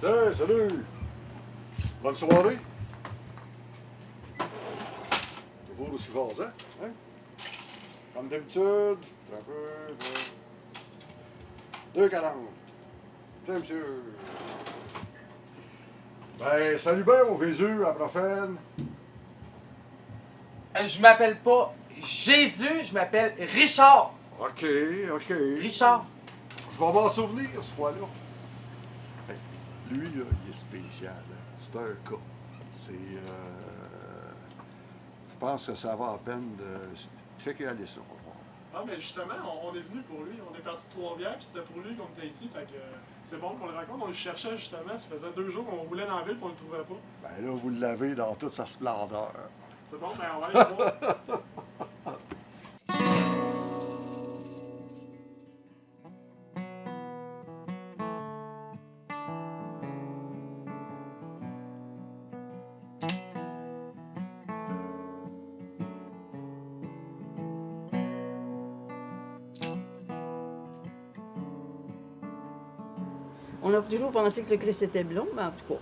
Tiens, salut! Bonne soirée! Toujours aussi jasant, hein? Comme d'habitude, un peu. 2,40. Tiens, monsieur. Ben, salut bien, mon Jésus, à la prochaine. Je m'appelle pas Jésus, je m'appelle Richard. OK, OK. Richard. Je vais m'en souvenir, ce fois-là. Hey, lui, là, il est spécial. Hein? C'est un cas. C'est. Je pense que ça va à peine de checker la liste. Ah, mais justement, on est venu pour lui. On est parti de Trois-Rivières, puis c'était pour lui qu'on était ici. Fait que c'est bon qu'on le rencontre. On le cherchait justement. Ça faisait 2 jours qu'on roulait dans la ville, puis on le trouvait pas. Ben là, vous l'avez dans toute sa splendeur. C'est bon, ben on va aller le voir. On a toujours pensé que le Christ était blond, mais en tout cas.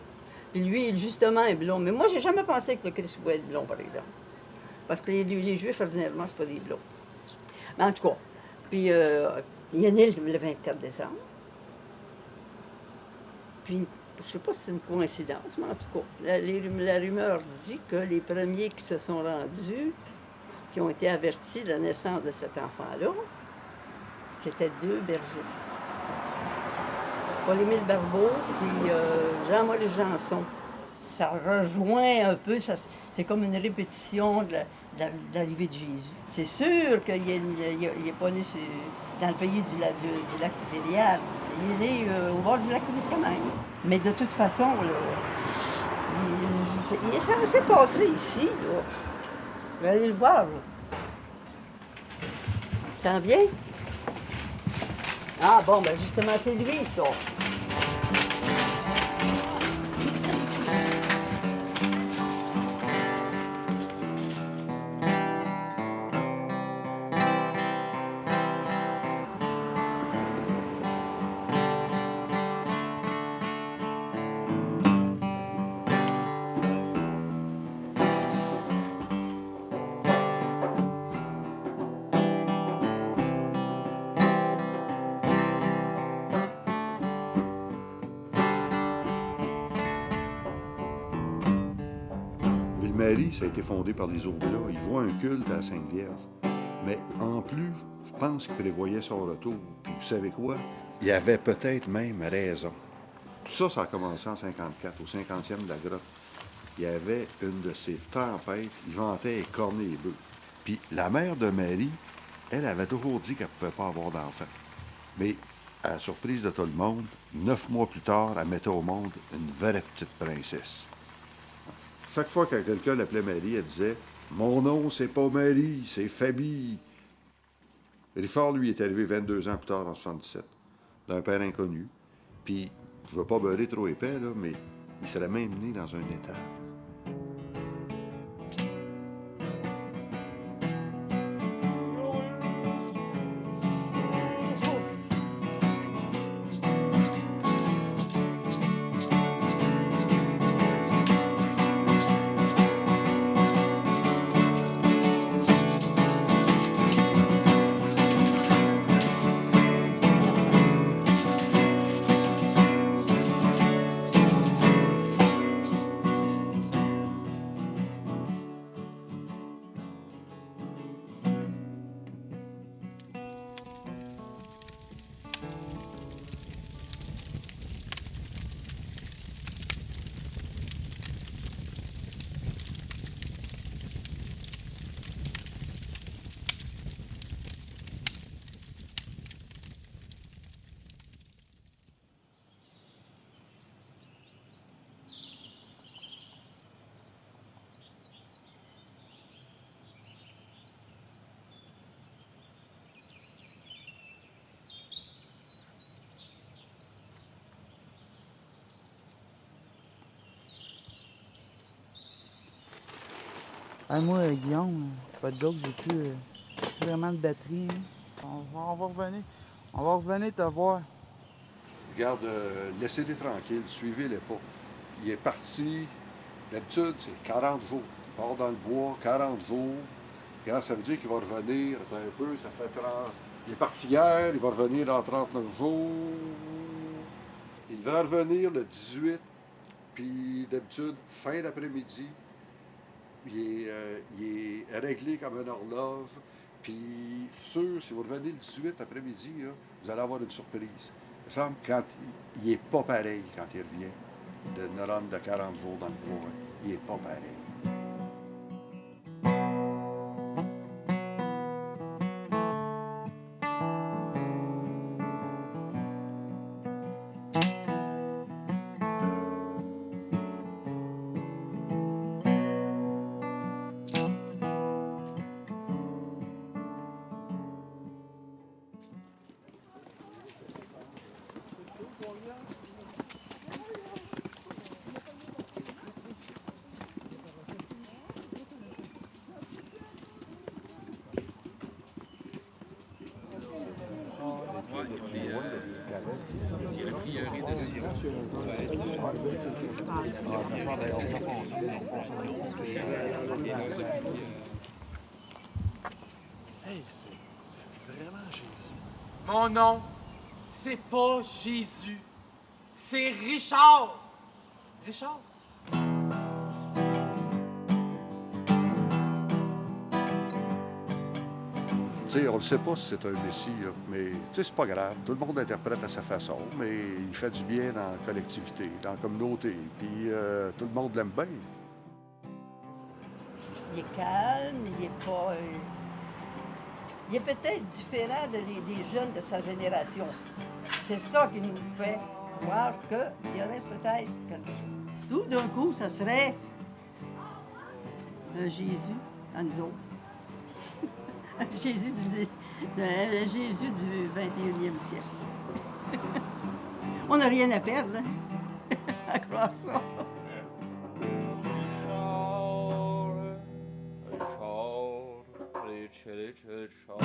Puis lui, justement, est blond. Mais moi, j'ai jamais pensé que le Christ pouvait être blond, par exemple. Parce que les Juifs, ordinairement, c'est pas des blonds. Mais en tout cas. Puis il est né le 24 décembre. Puis, je sais pas si c'est une coïncidence, mais en tout cas, la rumeur dit que les premiers qui se sont rendus, qui ont été avertis de la naissance de cet enfant-là, c'était 2 bergers. Paul-Émile Barbeau puis Jean-Maurice Janson. Ça rejoint un peu, c'est comme une répétition de l'arrivée de Jésus. C'est sûr qu'il n'est pas né dans le pays du lac Tibériade. Il est né au bord du lac Témiscamingue. Mais de toute façon, ça s'est passé ici. Là. Je vais aller le voir. Là. Ça en vient? Ah bon, ben justement, c'est lui, ça. Ville-Marie, ça a été fondé par les Aubelas. Ils voient un culte à la Sainte-Vierge. Mais en plus, je pense qu'ils prévoyaient son retour. Puis vous savez quoi? Il y avait peut-être même raison. Tout ça, ça a commencé en 54, au 50e de la grotte. Il y avait une de ces tempêtes, il ventait écorner les bœufs. Puis la mère de Marie, elle avait toujours dit qu'elle ne pouvait pas avoir d'enfant. Mais, à la surprise de tout le monde, 9 mois plus tard, elle mettait au monde une vraie petite princesse. Chaque fois que quelqu'un l'appelait Marie, elle disait « Mon nom, c'est pas Marie, c'est Fabie. » Richard, lui, est arrivé 22 ans plus tard, en 77, d'un père inconnu. Puis, je veux pas beurrer trop épais, là, mais il serait même né dans un étable. Ah, moi, Guillaume, pas de joke, j'ai plus vraiment de batterie. Hein. On va revenir. On va revenir te voir. Regarde, laissez-les tranquilles, suivez-les pas. Il est parti, d'habitude, c'est 40 jours. Il part dans le bois, 40 jours. Regarde, ça veut dire qu'il va revenir, attends un peu, ça fait 30... Il est parti hier, il va revenir dans 39 jours. Il devrait revenir le 18, puis d'habitude, fin d'après-midi, il est réglé comme une horloge. Puis, sûr, si vous revenez le 18 après-midi, là, vous allez avoir une surprise. Il me semble quand il n'est pas pareil quand il revient de run de 40 jours dans le bois. Il n'est pas pareil. Hey, c'est vraiment Jésus. Mon nom, c'est pas Jésus. C'est Richard. Richard? Tu sais, on ne sait pas si c'est un messie, là, mais tu sais, c'est pas grave. Tout le monde interprète à sa façon, mais il fait du bien dans la collectivité, dans la communauté, puis tout le monde l'aime bien. Il est calme, il est pas. Il est peut-être différent des jeunes de sa génération. C'est ça qui nous fait croire qu'il y aurait peut-être quelque chose. Tout d'un coup, ça serait un Jésus à nous autres. Un Jésus Jésus du 21e siècle. On n'a rien à perdre, hein, à croire ça. Richard, Richard.